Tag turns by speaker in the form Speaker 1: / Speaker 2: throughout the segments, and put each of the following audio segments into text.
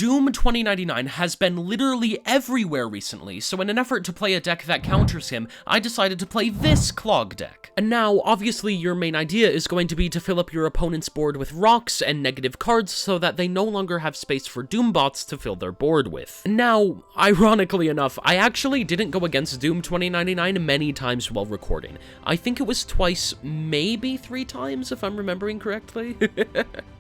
Speaker 1: Doom 2099 has been literally everywhere recently, so in an effort to play a deck that counters him, I decided to play this CLOG deck. And now, obviously, your main idea is going to be to fill up your opponent's board with rocks and negative cards so that they no longer have space for doombots to fill their board with. Now, ironically enough, I actually didn't go against Doom 2099 many times while recording. I think it was twice, maybe 3 times, if I'm remembering correctly.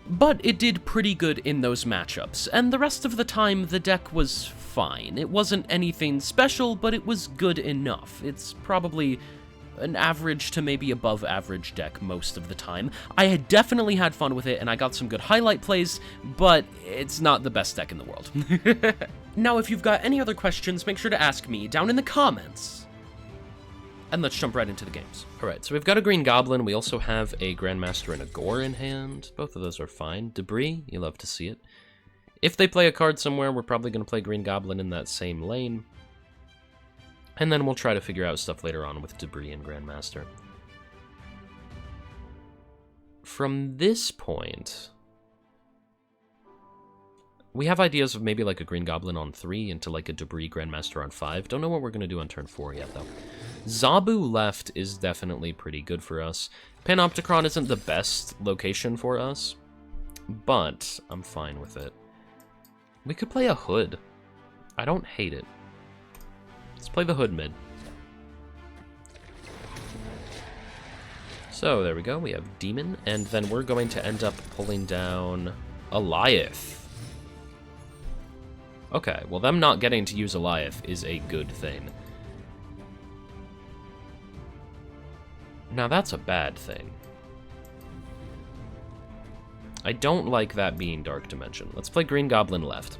Speaker 1: But it did pretty good in those matchups, and the rest of the time, the deck was fine. It wasn't anything special, but it was good enough. It's probably an average to maybe above average deck most of the time. I had definitely had fun with it, and I got some good highlight plays, but it's not the best deck in the world. Now, if you've got any other questions, make sure to ask me down in the comments. And let's jump right into the games. Alright, so we've got a Green Goblin. We also have a Grandmaster and a Gore in hand. Both of those are fine. Debris, you love to see it. If they play a card somewhere, we're probably going to play Green Goblin in that same lane. And then we'll try to figure out stuff later on with Debris and Grandmaster. From this point, we have ideas of maybe like a Green Goblin on 3 into like a Debris Grandmaster on 5. Don't know what we're going to do on turn 4 yet, though. Zabu left is definitely pretty good for us. Panopticon isn't the best location for us, but I'm fine with it. We could play a Hood. I don't hate it. Let's play the Hood mid. So there we go, we have Demon, and then we're going to end up pulling down Eliath. Okay, well them not getting to use Eliath is a good thing. Now that's a bad thing. I don't like that being Dark Dimension. Let's play Green Goblin left.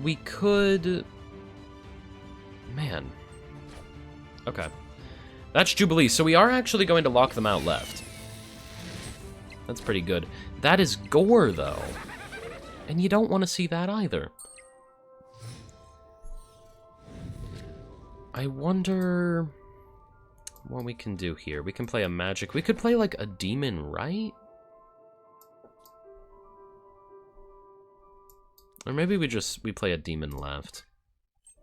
Speaker 1: We could... Man. Okay. That's Jubilee, so we are actually going to lock them out left. That's pretty good. That is Gore, though. And you don't want to see that either. I wonder what we can do here. We can play a magic. We could play, like, a demon, right? Or maybe we play a demon left.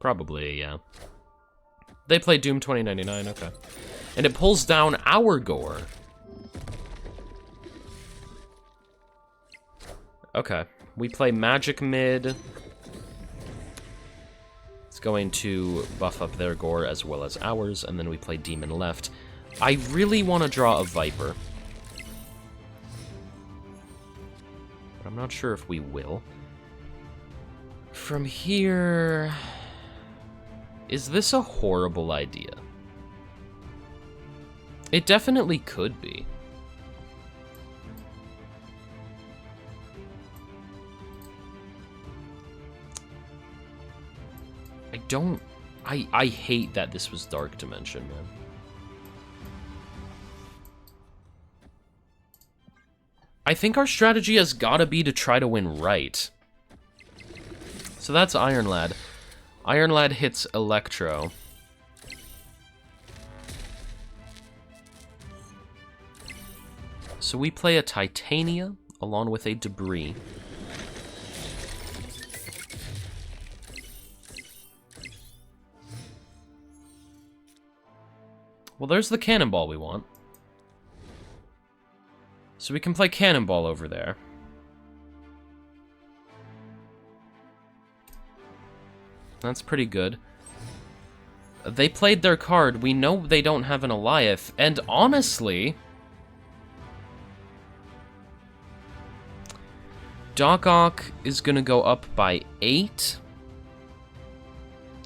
Speaker 1: Probably, yeah. They play Doom 2099, okay. And it pulls down our Gore. Okay, we play magic mid. It's going to buff up their Gore as well as ours, and then we play demon left. I really want to draw a Viper. But I'm not sure if we will. From here... Is this a horrible idea? It definitely could be. I hate that this was Dark Dimension, man. I think our strategy has gotta be to try to win right. So that's Iron Lad. Iron Lad hits Electro. So we play a Titania along with a Debris. Well, there's the Cannonball we want. So we can play Cannonball over there. That's pretty good. They played their card. We know they don't have an Eliath. And honestly... Doc Ock is going to go up by 8.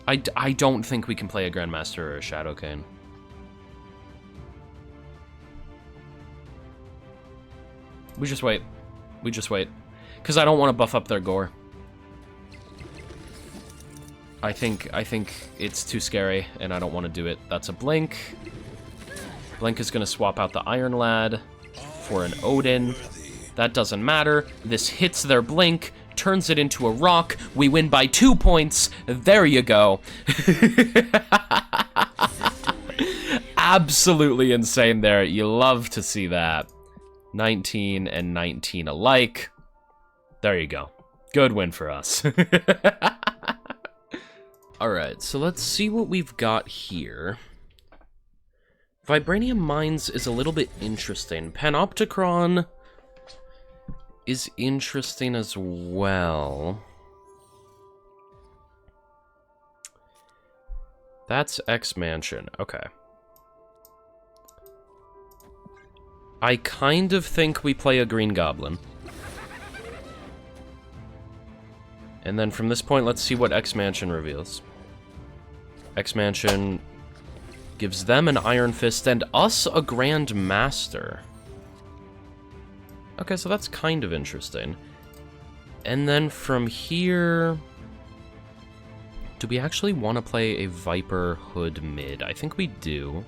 Speaker 1: I don't think we can play a Grandmaster or a Shadowcane. We just wait. We just wait. Because I don't want to buff up their Gore. I think it's too scary, and I don't want to do it. That's a Blink. Blink is going to swap out the Iron Lad for an Odin. That doesn't matter. This hits their Blink, turns it into a rock. We win by 2 points. There you go. Absolutely insane there. You love to see that. 19 and 19 alike. There you go. Good win for us. Alright, so let's see what we've got here. Vibranium Mines is a little bit interesting. Panopticron is interesting as well. That's X-Mansion. Okay. I kind of think we play a Green Goblin. And then from this point, let's see what X-Mansion reveals. X-Mansion gives them an Iron Fist and us a Grand Master. Okay, so that's kind of interesting. And then from here... do we actually want to play a Viper Hood mid? I think we do.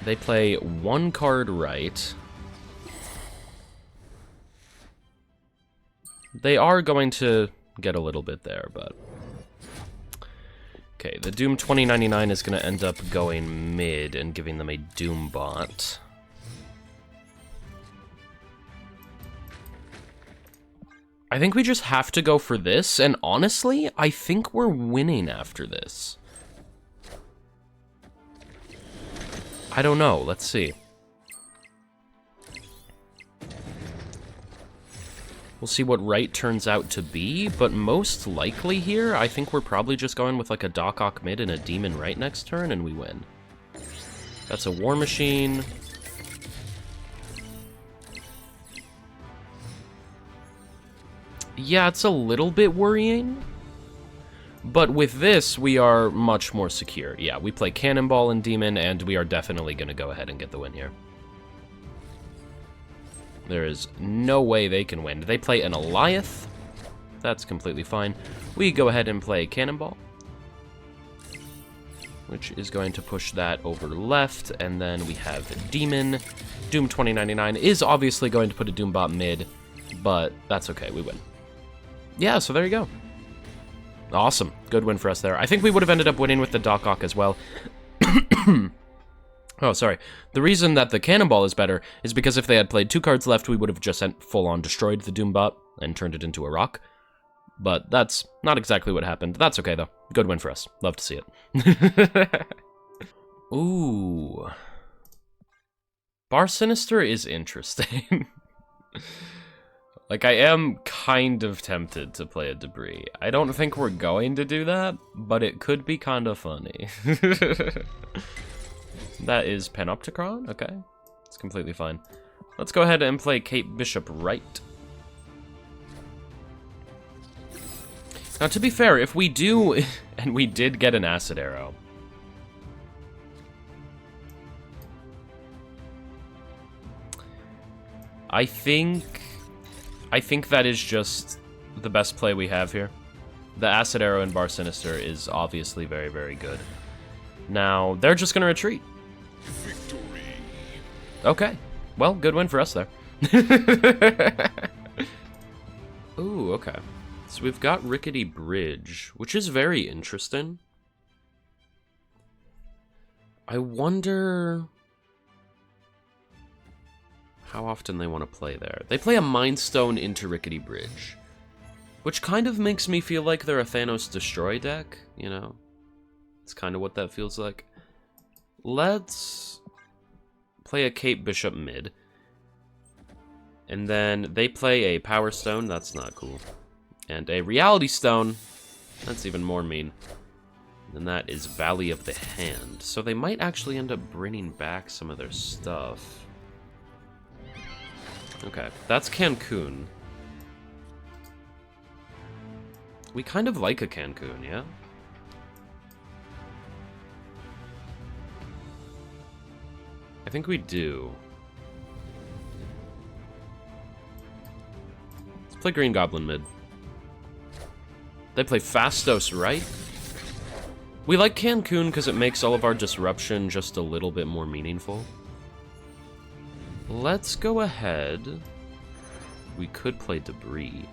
Speaker 1: They play one card right. They are going to get a little bit there, but... okay, the Doom 2099 is going to end up going mid and giving them a Doombot. I think we just have to go for this, and honestly, I think we're winning after this. I don't know, let's see. We'll see what right turns out to be, but most likely here, I think we're probably just going with like a Doc Ock mid and a Demon right next turn, and we win. That's a War Machine. Yeah, it's a little bit worrying, but with this, we are much more secure. Yeah, we play Cannonball and Demon, and we are definitely going to go ahead and get the win here. There is no way they can win. They play an Eliath. That's completely fine. We go ahead and play Cannonball, which is going to push that over left, and then we have Demon. Doom 2099 is obviously going to put a Doombot mid, but that's okay, we win. Yeah, so there you go. Awesome. Good win for us there. I think we would have ended up winning with the Doc Ock as well. Oh, sorry. The reason that the Cannonball is better is because if they had played 2 cards left, we would have just full-on destroyed the Doombot and turned it into a rock. But that's not exactly what happened. That's okay, though. Good win for us. Love to see it. Ooh. Bar Sinister is interesting. Like, I am kind of tempted to play a Debris. I don't think we're going to do that, but it could be kind of funny. That is Panopticron? Okay. It's completely fine. Let's go ahead and play Cape Bishop right. Now, to be fair, if we do, and we did get an Acid Arrow, I think that is just the best play we have here. The Acid Arrow in Bar Sinister is obviously very, very good. Now, they're just going to retreat. Victory. Okay. Well, good win for us there. Ooh, okay. So we've got Rickety Bridge, which is very interesting. I wonder how often they want to play there. They play a Mind Stone into Rickety Bridge, which kind of makes me feel like they're a Thanos Destroy deck, you know? It's kind of what that feels like. Let's play a Cape Bishop mid. And then they play a Power Stone. That's not cool. And a Reality Stone. That's even more mean. And that is Valley of the Hand. So they might actually end up bringing back some of their stuff. Okay, that's Cancun. We kind of like a Cancun, yeah? I think we do. Let's play Green Goblin mid. They play Fastos, right? We like Cancun because it makes all of our disruption just a little bit more meaningful. Let's go ahead. We could play Debris.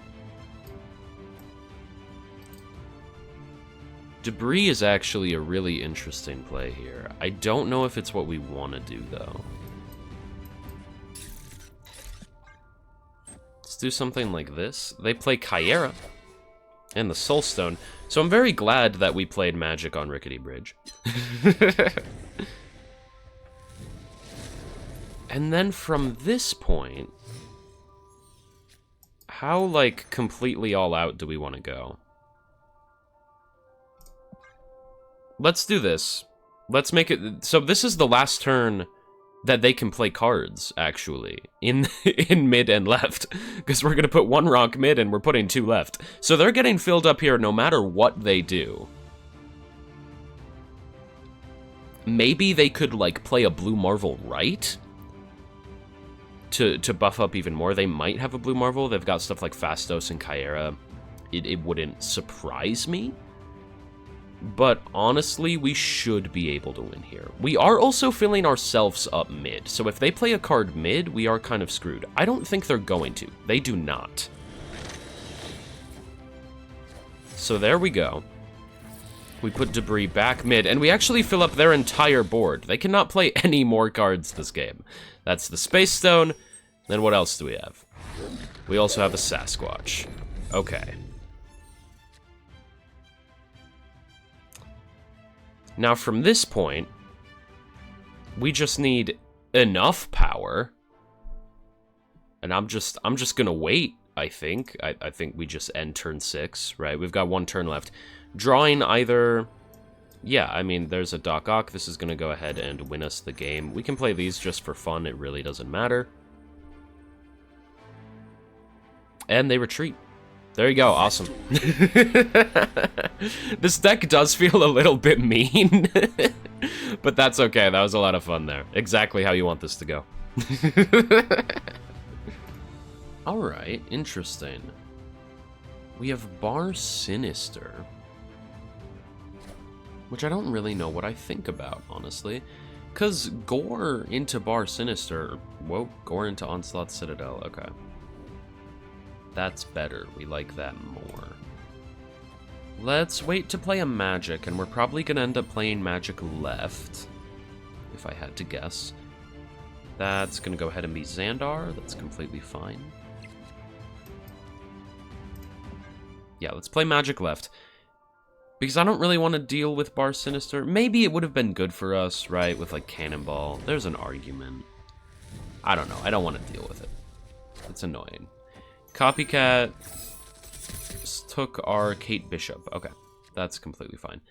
Speaker 1: Debris is actually a really interesting play here. I don't know if it's what we want to do, though. Let's do something like this. They play Kyera and the Soulstone, so I'm very glad that we played Magic on Rickety Bridge. And then from this point, how, like, completely all out do we want to go? Let's do this. Let's make it... So this is the last turn that they can play cards, actually, in mid and left. Because we're going to put one rock mid and we're putting two left. So they're getting filled up here no matter what they do. Maybe they could, like, play a Blue Marvel right? To buff up even more. They might have a Blue Marvel. They've got stuff like Fastos and Kyera. It wouldn't surprise me. But honestly, we should be able to win here. We are also filling ourselves up mid, so if they play a card mid, we are kind of screwed. I don't think they're going to. They do not. So there we go. We put Debris back mid, and we actually fill up their entire board. They cannot play any more cards this game. That's the Space Stone. Then what else do we have? We also have a Sasquatch. Okay. Now, from this point, we just need enough power. And I'm just gonna wait, I think. I think we just end turn 6, right? We've got one turn left. Drawing either... Yeah, I mean, there's a Doc Ock. This is gonna go ahead and win us the game. We can play these just for fun. It really doesn't matter. And they retreat. There you go, awesome. This deck does feel a little bit mean, but that's okay. That was a lot of fun there. Exactly how you want this to go. Alright, interesting. We have Bar Sinister, which I don't really know what I think about, honestly. Because Gore into Bar Sinister... Whoa, Gore into Onslaught Citadel, okay. That's better. We like that more. Let's wait to play a Magic, and we're probably going to end up playing Magic left, if I had to guess. That's going to go ahead and be Xandar. That's completely fine. Yeah, let's play Magic left. Because I don't really want to deal with Bar Sinister. Maybe it would have been good for us, right, with, like, Cannonball. There's an argument. I don't know. I don't want to deal with it. It's annoying. Copycat took our Kate Bishop. Okay, that's completely fine.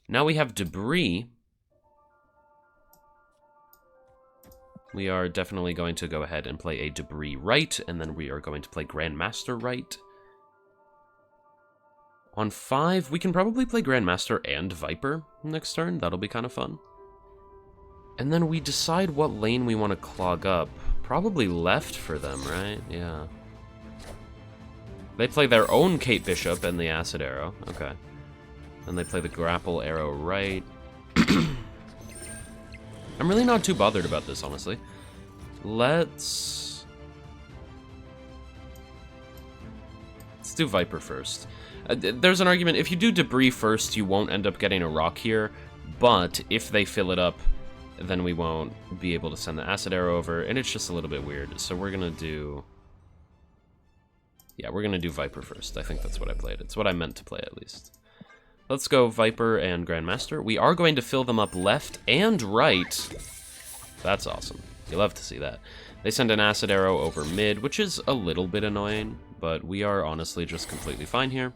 Speaker 1: Now we have Debris. We are definitely going to go ahead and play a Debris right, and then we are going to play Grandmaster right. On 5, we can probably play Grandmaster and Viper next turn. That'll be kind of fun. And then we decide what lane we want to clog up. Probably left for them, right? Yeah. They play their own Kate Bishop and the Acid Arrow. Okay. Then they play the Grapple Arrow right. I'm really not too bothered about this, honestly. Let's do Viper first. There's an argument, if you do Debris first, you won't end up getting a rock here, but if they fill it up, then we won't be able to send the Acid Arrow over, and it's just a little bit weird. So we're gonna do... Yeah, we're gonna do Viper first. I think that's what I played. It's what I meant to play, at least. Let's go Viper and Grandmaster. We are going to fill them up left and right. That's awesome. You love to see that. They send an Acid Arrow over mid, which is a little bit annoying, but we are honestly just completely fine here.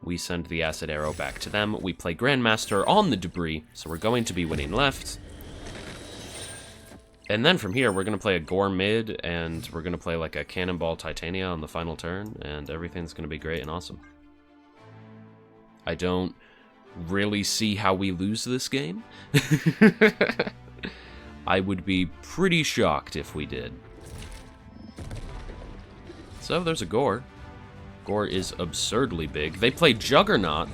Speaker 1: We send the Acid Arrow back to them. We play Grandmaster on the Debris, so we're going to be winning left. And then from here, we're going to play a Gore mid, and we're going to play like a Cannonball Titania on the final turn, and everything's going to be great and awesome. I don't really see how we lose this game. I would be pretty shocked if we did. So there's a Gore. Gore is absurdly big. They play Juggernaut.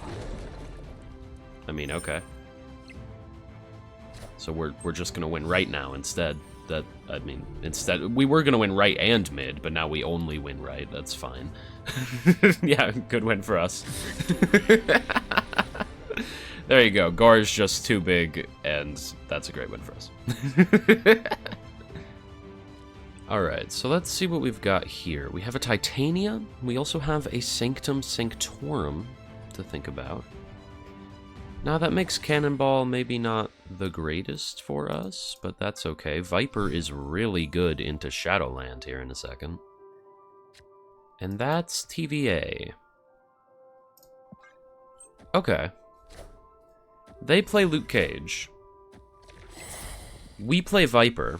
Speaker 1: I mean, okay. So we're just gonna win right now instead. Instead we were gonna win right and mid, but now we only win right. That's fine. Yeah, good win for us. There you go. Gore is just too big, and that's a great win for us. Alright, so let's see what we've got here. We have a Titania. We also have a Sanctum Sanctorum to think about. Now, that makes Cannonball maybe not the greatest for us, but that's okay. Viper is really good into Shadowland here in a second. And that's TVA. Okay. They play Luke Cage. We play Viper.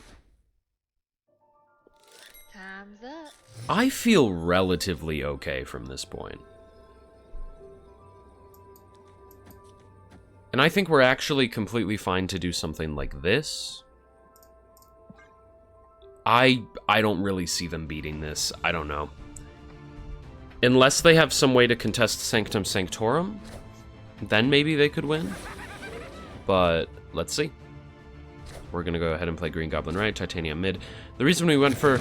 Speaker 2: Time's up.
Speaker 1: I feel relatively okay from this point. And I think we're actually completely fine to do something like this. I don't really see them beating this. I don't know. Unless they have some way to contest Sanctum Sanctorum, then maybe they could win. But let's see. We're gonna go ahead and play Green Goblin right, Titania mid. The reason we went for...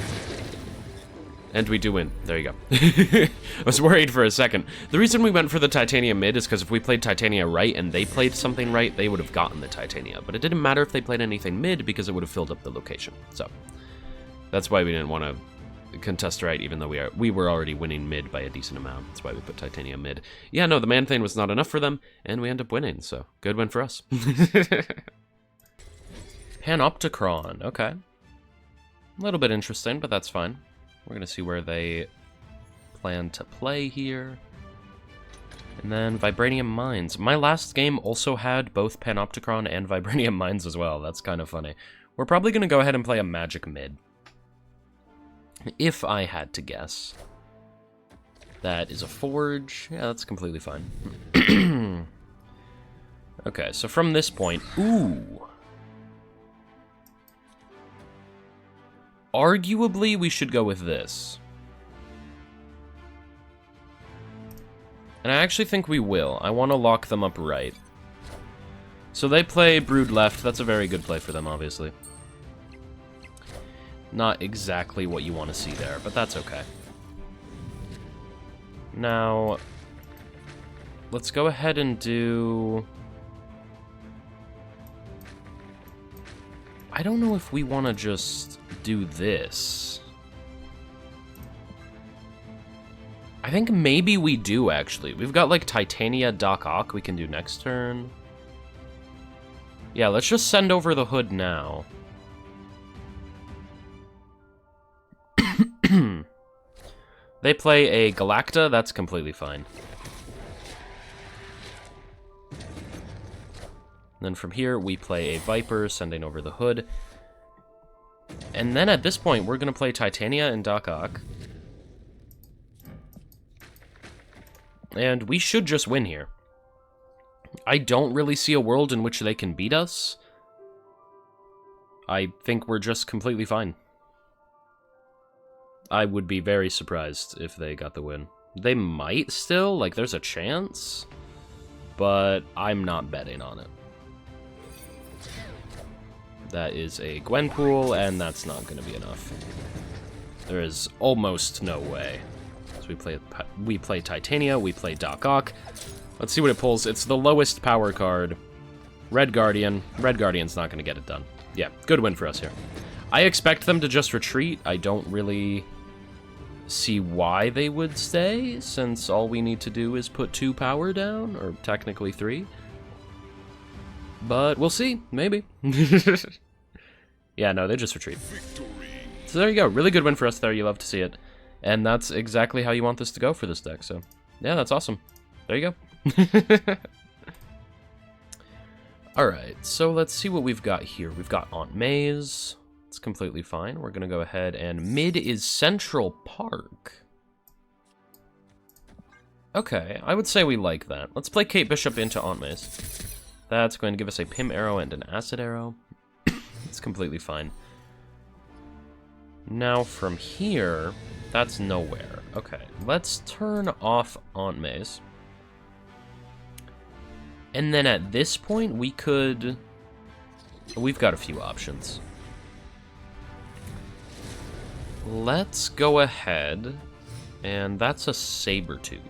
Speaker 1: And we do win. There you go. I was worried for a second. The reason we went for the Titania mid is because if we played Titania right and they played something right, they would have gotten the Titania. But it didn't matter if they played anything mid because it would have filled up the location. So that's why we didn't want to contest right, even though we were already winning mid by a decent amount. That's why we put Titania mid. Yeah, no, the Man-Thane was not enough for them, and we end up winning, so good win for us. Panopticron, okay. A little bit interesting, but that's fine. We're going to see where they plan to play here. And then Vibranium Mines. My last game also had both Panopticron and Vibranium Mines as well. That's kind of funny. We're probably going to go ahead and play a Magic mid. If I had to guess. That is a Forge. Yeah, that's completely fine. Okay, so from this point... Ooh! Arguably, we should go with this. And I actually think we will. I want to lock them up right. So they play Brood left. That's a very good play for them, obviously. Not exactly what you want to see there, but that's okay. Now, let's go ahead and do... I don't know if we want to just do this. I think maybe we do, actually. We've got, like, Titania Doc Ock we can do next turn. Yeah, let's just send over the Hood now. They play a Galacta, that's completely fine. Then from here, we play a Viper, sending over the Hood. And then at this point, we're going to play Titania and Doc Ock. And we should just win here. I don't really see a world in which they can beat us. I think we're just completely fine. I would be very surprised if they got the win. They might still, like, there's a chance. But I'm not betting on it. That is a Gwenpool, and that's not going to be enough. There is almost no way. So we play Titania, we play Doc Ock. Let's see what it pulls. It's the lowest power card. Red Guardian. Red Guardian's not going to get it done. Yeah, good win for us here. I expect them to just retreat. I don't really see why they would stay, since all we need to do is put 2 power down, or technically 3. But we'll see, maybe. Yeah, no, they just retreat. So there you go, really good win for us there, you love to see it. And that's exactly how you want this to go for this deck, so yeah, that's awesome. There you go. Alright, so let's see what we've got here. We've got Aunt May's. It's completely fine. We're gonna go ahead and mid is Central Park. Okay, I would say we like that. Let's play Kate Bishop into Aunt May's. That's going to give us a Pim Arrow and an Acid Arrow. It's completely fine. Now from here, that's nowhere. Okay, let's turn off Aunt May's. And then at this point, we could... We've got a few options. Let's go ahead, and that's a Sabertooth.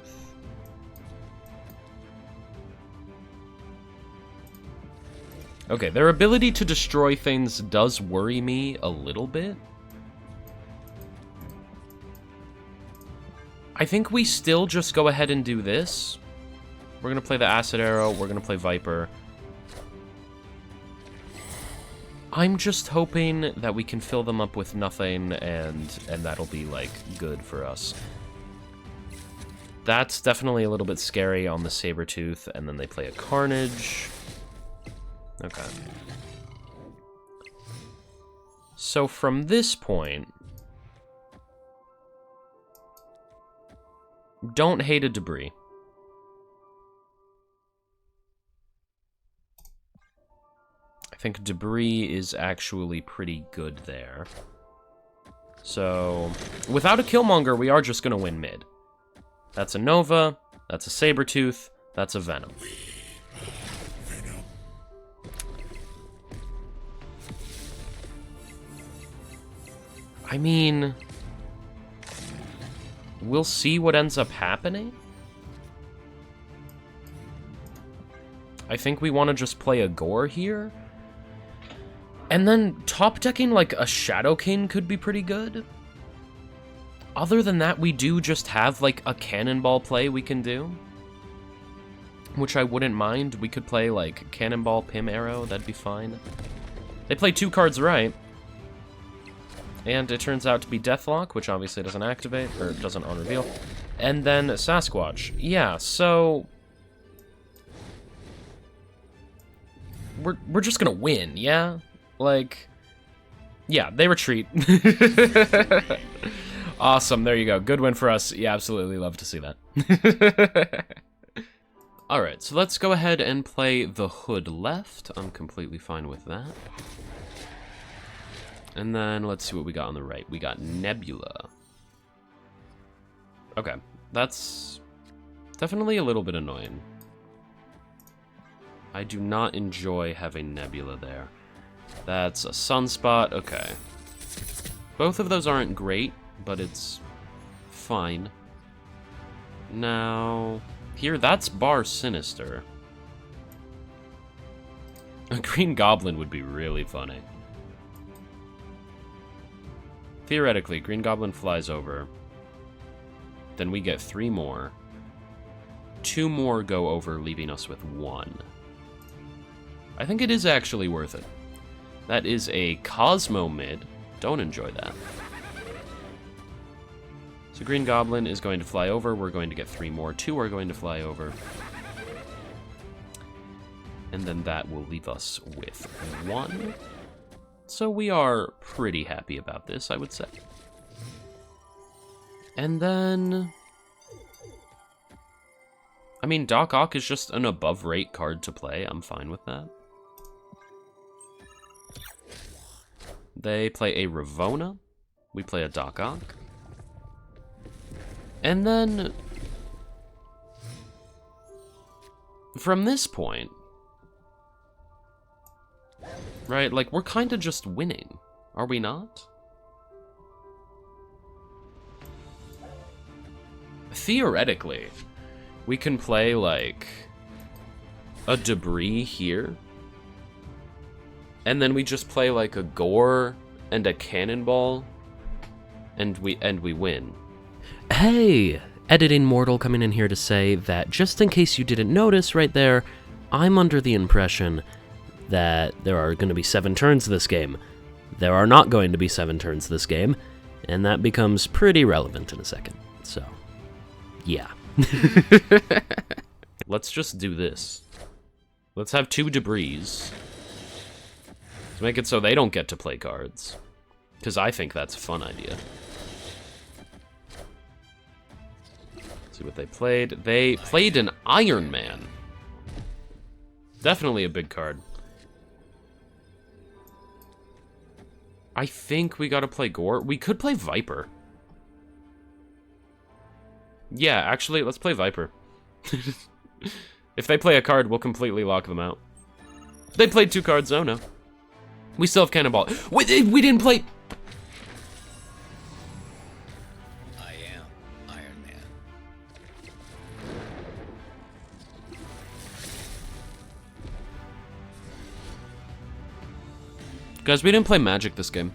Speaker 1: Okay, their ability to destroy things does worry me a little bit. I think we still just go ahead and do this. We're gonna play the Acid Arrow, we're gonna play Viper. I'm just hoping that we can fill them up with nothing, and that'll be, like, good for us. That's definitely a little bit scary on the Sabertooth, and then they play a Carnage. Okay. So from this point, don't hate a Debris. I think Debris is actually pretty good there. So, without a Killmonger, we are just going to win mid. That's a Nova, that's a Sabertooth, that's a Venom. I mean, we'll see what ends up happening. I think we want to just play a Gore here. And then top-decking, like, a Shadow King could be pretty good. Other than that, we do just have, like, a Cannonball play we can do. Which I wouldn't mind. We could play, like, Cannonball, Pim Arrow. That'd be fine. They play 2 cards right. And it turns out to be Deathlock, which obviously doesn't activate, or doesn't on-reveal. And then Sasquatch. Yeah, so... We're just gonna win, yeah? Like... Yeah, they retreat. Awesome, there you go. Good win for us. Yeah, absolutely love to see that. Alright, so let's go ahead and play the Hood left. I'm completely fine with that. And then let's see what we got on the right. We got Nebula. Okay, that's definitely a little bit annoying. I do not enjoy having Nebula there. That's a Sunspot. Okay. Both of those aren't great, but it's fine. Now, here, that's Bar Sinister. A Green Goblin would be really funny. Theoretically, Green Goblin flies over. Then we get 3 more. 2 more go over, leaving us with 1. I think it is actually worth it. That is a Cosmo mid. Don't enjoy that. So Green Goblin is going to fly over. We're going to get 3 more. 2 are going to fly over. And then that will leave us with 1. So we are pretty happy about this, I would say. And then... I mean, Doc Ock is just an above-rate card to play. I'm fine with that. They play a Ravona. We play a Doc Ock. And then... from this point... right, like, we're kind of just winning. Are we not? Theoretically, we can play, like, a Debris here. And then we just play, like, a Gore and a Cannonball. And we win. Hey! Editing Mortal coming in here to say that, just in case you didn't notice right there, I'm under the impression that there are going to be 7 turns this game. There are not going to be 7 turns this game, and that becomes pretty relevant in a second. So, yeah. Let's just do this. Let's have 2 Debris. To make it so they don't get to play cards. Because I think that's a fun idea. Let's see what they played. They played an Iron Man. Definitely a big card. I think we gotta play Gore. We could play Viper. Yeah, actually, let's play Viper. If they play a card, we'll completely lock them out. They played 2 cards, oh no. We still have Cannonball. We didn't play...
Speaker 2: I am Iron Man.
Speaker 1: Guys, we didn't play Magic this game.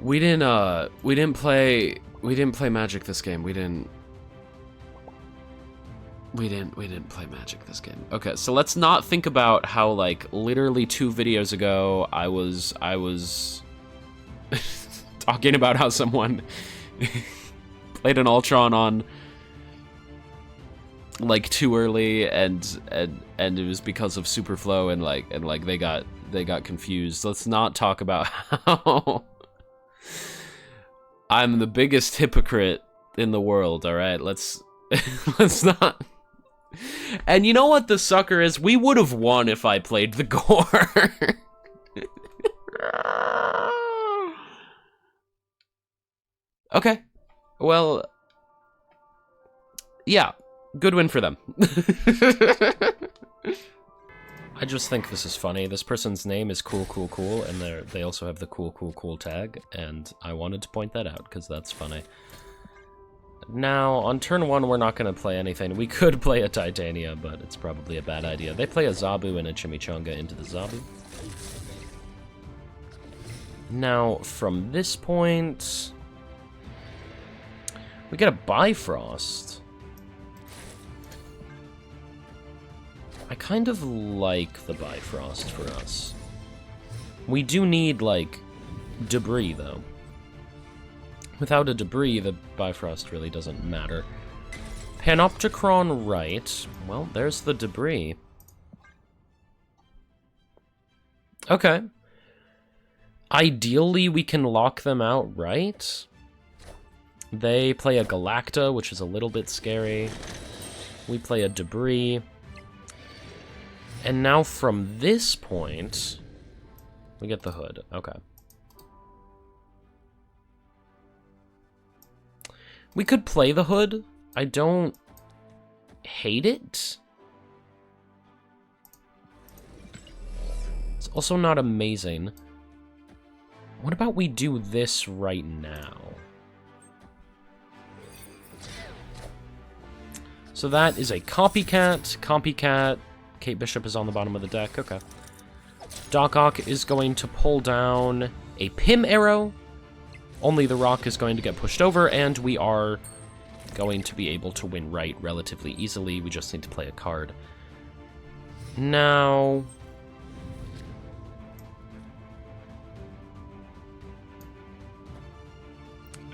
Speaker 1: We didn't play Magic this game. We didn't play Magic this game. Okay, so let's not think about how, like, literally 2 videos ago I was talking about how someone played an Ultron on, like, too early and it was because of Superflow and like they got confused. Let's not talk about how I'm the biggest hypocrite in the world, all right? Let's not. And you know what the sucker is? We would have won if I played the gore. Okay. Well, yeah. Good win for them. I just think this is funny. This person's name is Cool Cool Cool, and they also have the Cool Cool Cool tag, and I wanted to point that out because that's funny. Now, on turn 1, we're not going to play anything. We could play a Titania, but it's probably a bad idea. They play a Zabu and a Chimichanga into the Zabu. Now, from this point, we get a Bifrost. I kind of like the Bifrost for us. We do need, like, debris, though. Without a debris, the Bifrost really doesn't matter. Panopticron right. Well, there's the debris. Okay. Ideally, we can lock them out, right? They play a Galacta, which is a little bit scary. We play a debris. And now from this point, we get the Hood. Okay. We could play the Hood. I don't hate it. It's also not amazing. What about we do this right now? So that is a Copycat. Copycat. Kate Bishop is on the bottom of the deck. Okay. Doc Ock is going to pull down a Pim Arrow. Only the Rock is going to get pushed over, and we are going to be able to win right relatively easily. We just need to play a card. Now,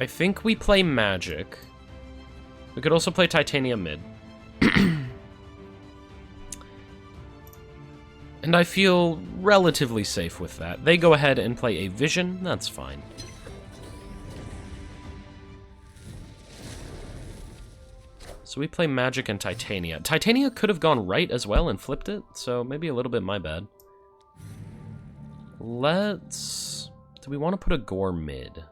Speaker 1: I think we play Magic. We could also play Titania mid. And I feel relatively safe with that. They go ahead and play a Vision. That's fine. So we play Magic and Titania. Titania could have gone right as well and flipped it, so maybe a little bit my bad. Let's... Do we want to put a Gore mid?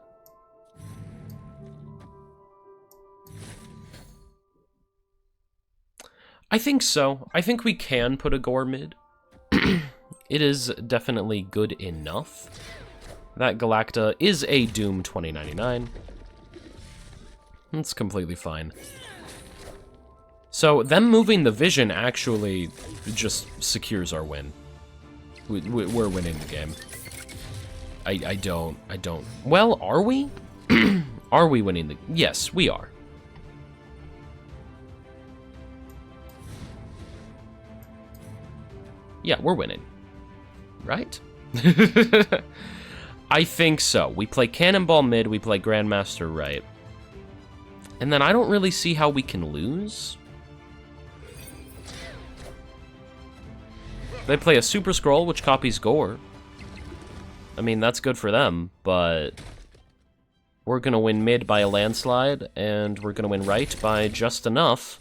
Speaker 1: I think so. I think we can put a Gore mid. It is definitely good enough. That Galacta is a Doom 2099. It's completely fine. So them moving the Vision actually just secures our win. We're winning the game. I don't. Well, are we? Are we winning the... Yes, we are. Yeah, we're winning. Right? I think so. We play Cannonball mid, we play Grandmaster right. And then I don't really see how we can lose. They play a Super Scroll, which copies Gore. I mean, that's good for them, but we're going to win mid by a landslide, and we're going to win right by just enough.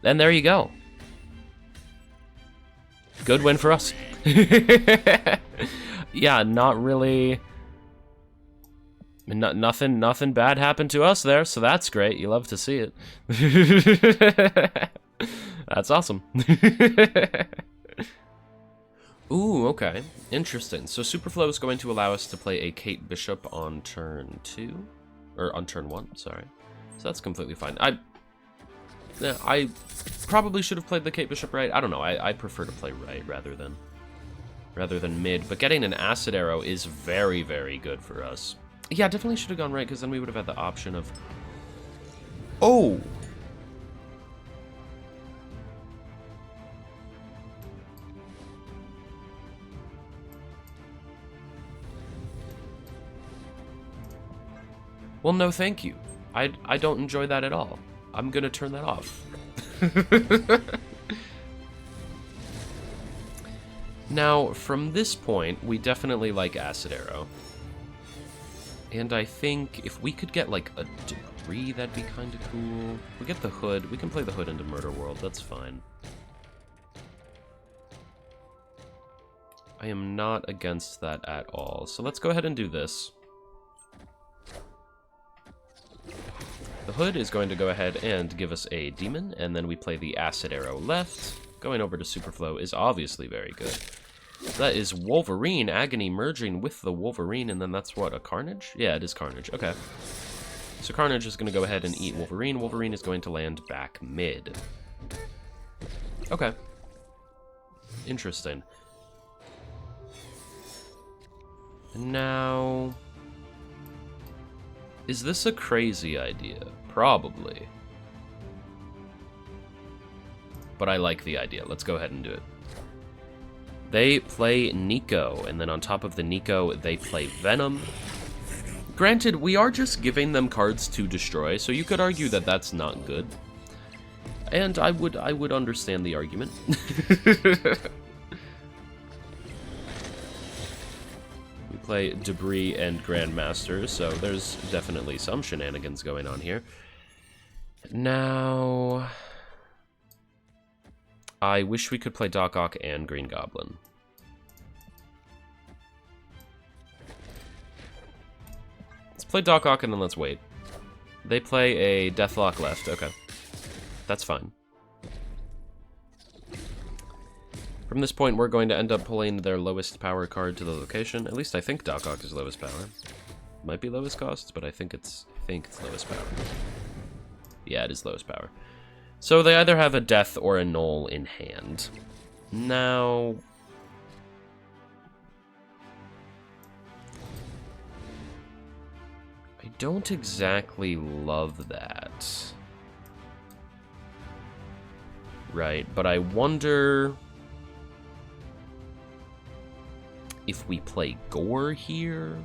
Speaker 1: And there you go. Good win for us. Yeah, not really... Nothing bad happened to us there, so that's great. You love to see it. That's awesome. Ooh, okay. Interesting. So Superflow is going to allow us to play a Kate Bishop on turn 2. Or on turn 1, sorry. So that's completely fine. I probably should have played the Kate Bishop right. I don't know. I prefer to play right rather than mid. But getting an Acid Arrow is very, very good for us. Yeah, definitely should have gone right, because then we would have had the option of... Oh! Well, no thank you. I don't enjoy that at all. I'm gonna turn that off. Now, from this point, we definitely like Acid Arrow. And I think if we could get, like, a debris, that'd be kind of cool. We get the hood. We can play the hood into Murder World. That's fine. I am not against that at all. So let's go ahead and do this. The hood is going to go ahead and give us a demon, and then we play the Acid Arrow left. Going over to Superflow is obviously very good. That is Wolverine, Agony merging with the Wolverine, and then that's what, a Carnage? Yeah, it is Carnage, okay. So Carnage is going to go ahead and eat Wolverine. Wolverine is going to land back mid. Okay. Interesting. Now... is this a crazy idea? Probably. But I like the idea. Let's go ahead and do it. They play Nico, and then on top of the Nico, they play Venom. Granted, we are just giving them cards to destroy, so you could argue that that's not good. And I would understand the argument. We play Debris and Grandmaster, so there's definitely some shenanigans going on here. Now... I wish we could play Doc Ock and Green Goblin. Let's play Doc Ock and then let's wait. They play a Deathlock left. Okay. That's fine. From this point, we're going to end up pulling their lowest power card to the location. At least I think Doc Ock is lowest power. Might be lowest cost, but I think it's lowest power. Yeah, it is lowest power. So they either have a Death or a Null in hand. Now... I don't exactly love that. Right, but I wonder... if we play Gore here...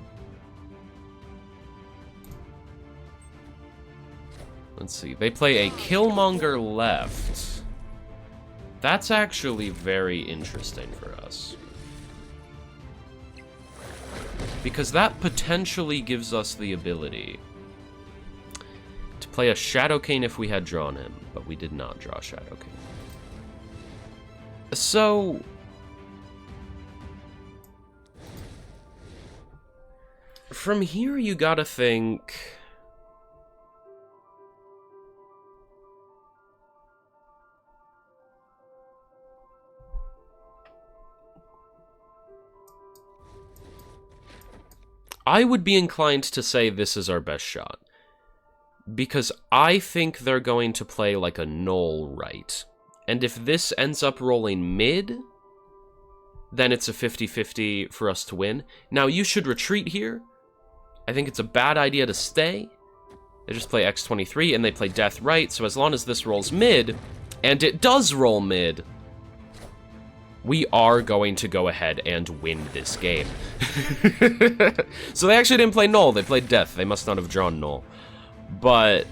Speaker 1: Let's see. They play a Killmonger left. That's actually very interesting for us. Because that potentially gives us the ability to play a Shadowcane if we had drawn him, but we did not draw Shadowcane. So... from here, you gotta think... I would be inclined to say this is our best shot. Because I think they're going to play like a Null right. And if this ends up rolling mid, then it's a 50-50 for us to win. Now, you should retreat here. I think it's a bad idea to stay. They just play X23 and they play Death right, so as long as this rolls mid, and it does roll mid, we are going to go ahead and win this game. So they actually didn't play Null, they played Death. They must not have drawn Null. But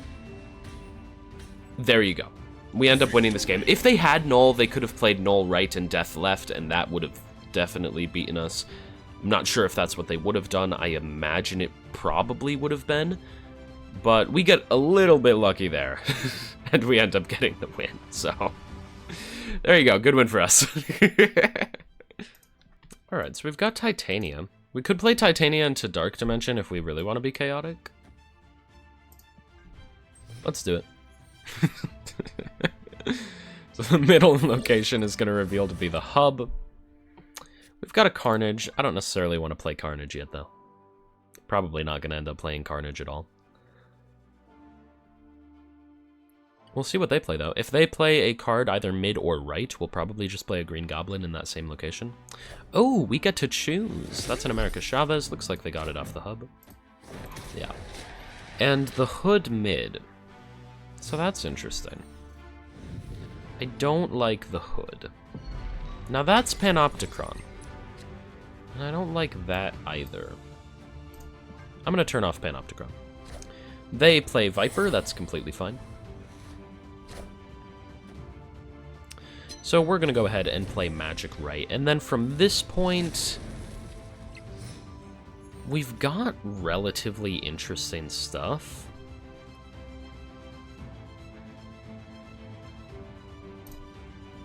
Speaker 1: there you go. We end up winning this game. If they had Null, they could have played Null right and Death left, and that would have definitely beaten us. I'm not sure if that's what they would have done. I imagine it probably would have been. But we get a little bit lucky there. And we end up getting the win, so... there you go, good win for us. Alright, so we've got Titania. We could play Titania into Dark Dimension if we really want to be chaotic. Let's do it. So the middle location is going to reveal to be the hub. We've got a Carnage. I don't necessarily want to play Carnage yet, though. Probably not going to end up playing Carnage at all. We'll see what they play, though. If they play a card either mid or right, we'll probably just play a green goblin in that same location. Oh, we get to choose. That's an America Chavez. Looks like they got it off the hub. Yeah. And the hood mid. So that's interesting. I don't like the hood. Now that's Panopticon. And I don't like that either. I'm going to turn off Panopticon. They play Viper. That's completely fine. So we're going to go ahead and play Magic Right. And then from this point, we've got relatively interesting stuff.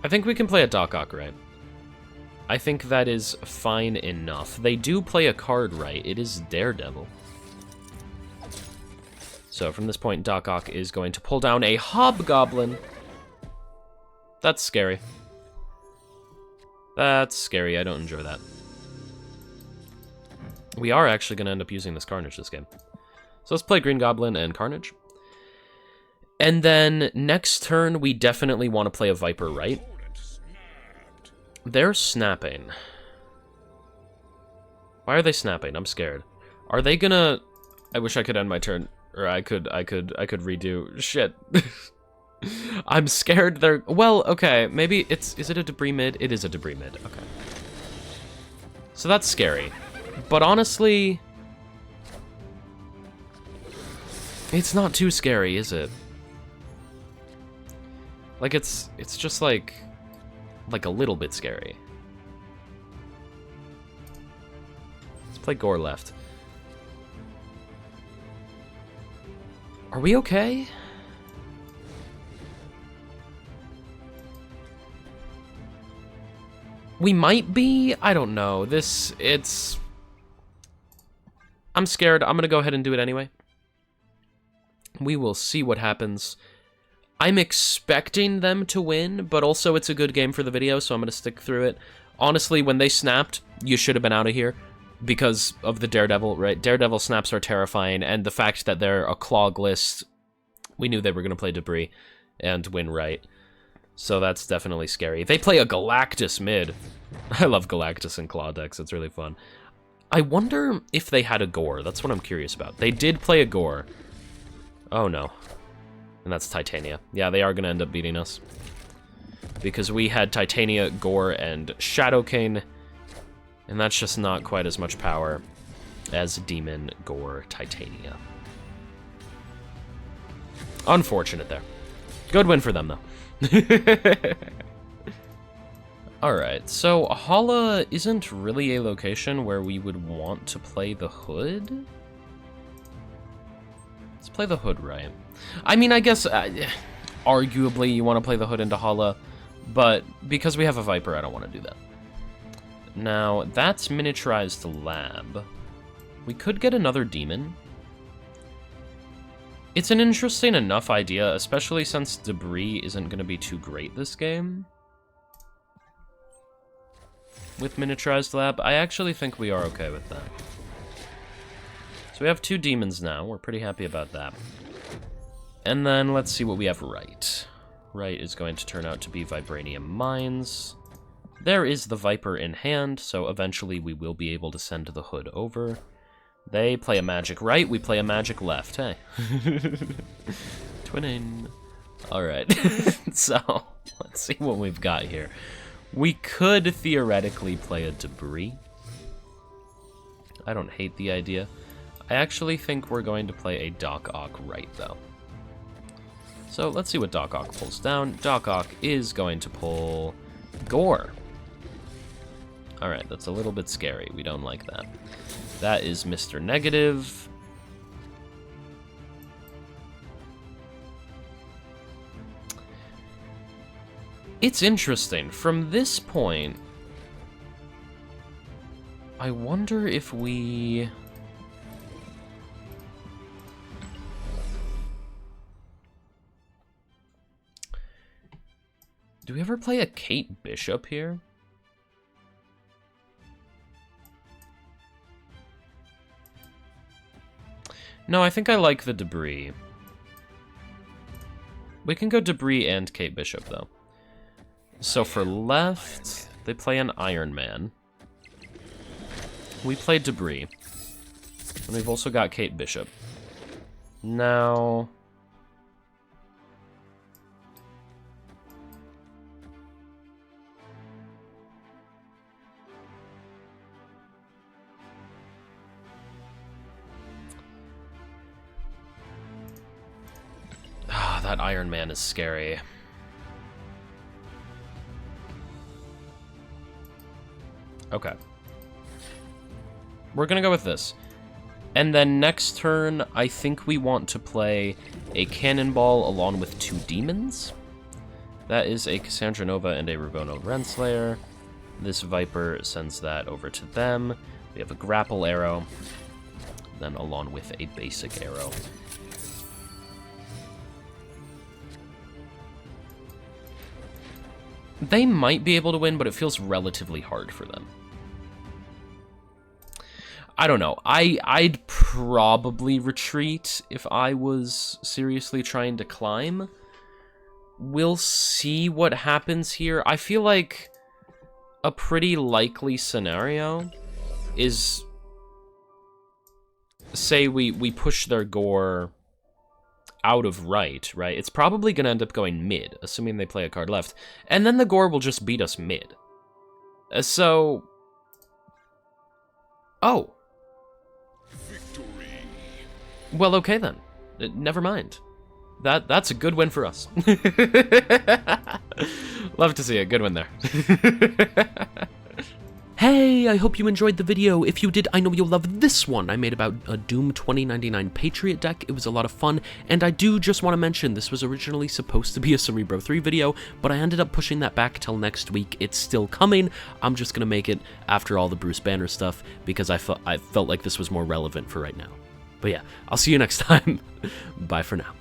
Speaker 1: I think we can play a Doc Ock Right. I think that is fine enough. They do play a card right. It is Daredevil. So from this point, Doc Ock is going to pull down a Hobgoblin. That's scary. That's scary. I don't enjoy that. We are actually going to end up using this Carnage this game. So let's play Green Goblin and Carnage. And then next turn, we definitely want to play a Viper right. They're snapping. Why are they snapping? I'm scared. Are they gonna... I wish I could end my turn. Or I could redo. Shit. I'm scared they're... Well, okay. Maybe it's... Is it a debris mid? It is a debris mid. Okay. So that's scary. But honestly... It's not too scary, is it? Like, it's just like a little bit scary. Let's play Gore left. Are we okay? We might be? I don't know. I'm scared. I'm gonna go ahead and do it anyway. We will see what happens. I'm expecting them to win, but also it's a good game for the video, so I'm going to stick through it. Honestly, when they snapped, you should have been out of here because of the Daredevil, right? Daredevil snaps are terrifying, and the fact that they're a CLOG list, we knew they were going to play Debris and win right. So that's definitely scary. They play a Galactus mid. I love Galactus and Claw decks. It's really fun. I wonder if they had a Gore. That's what I'm curious about. They did play a Gore. Oh, no. And that's Titania. Yeah, they are going to end up beating us. Because we had Titania, Gore, and Shadow King. And that's just not quite as much power as Demon, Gore, Titania. Unfortunate there. Good win for them, though. Alright, so Hala isn't really a location where we would want to play the Hood. Let's play the Hood right. I mean, I guess, arguably, you want to play the Hood into Hala, but because we have a Viper, I don't want to do that. Now, that's miniaturized lab. We could get another Demon. It's an interesting enough idea, especially since Debris isn't going to be too great this game. With miniaturized lab, I actually think we are okay with that. So we have 2 demons now. We're pretty happy about that. And then let's see what we have right. Right is going to turn out to be Vibranium Mines. There is the Viper in hand, so eventually we will be able to send the Hood over. They play a magic right, we play a magic left, hey. Twinning. Alright, so let's see what we've got here. We could theoretically play a Debris. I don't hate the idea. I actually think we're going to play a Doc Ock right, though. So let's see what Doc Ock pulls down. Doc Ock is going to pull Gore. Alright, that's a little bit scary. We don't like that. That is Mr. Negative. It's interesting. From this point, I wonder if we... Do we ever play a Kate Bishop here? No, I think I like the Debris. We can go Debris and Kate Bishop, though. So for left, they play an Iron Man. We play Debris. And we've also got Kate Bishop. Now... Ah, that Iron Man is scary. Okay. We're gonna go with this. And then next turn, I think we want to play a Cannonball along with 2 Demons. That is a Cassandra Nova and a Rabono Renslayer. This Viper sends that over to them. We have a Grapple Arrow, then along with a basic arrow. They might be able to win, but it feels relatively hard for them. I don't know. I'd probably retreat if I was seriously trying to climb. We'll see what happens here. I feel like a pretty likely scenario is, say we push their gore out of right? It's probably going to end up going mid, assuming they play a card left. And then the gore will just beat us mid. So... Oh. Victory. Well, okay then. Never mind. That's a good win for us. Love to see it. Good win there. Hey, I hope you enjoyed the video. If you did, I know you'll love this one I made about a Doom 2099 Patriot deck. It was a lot of fun, and I do just want to mention this was originally supposed to be a Cerebro 3 video, but I ended up pushing that back till next week. It's still coming. I'm just gonna make it after all the Bruce Banner stuff because I felt like this was more relevant for right now. But yeah, I'll see you next time. Bye for now.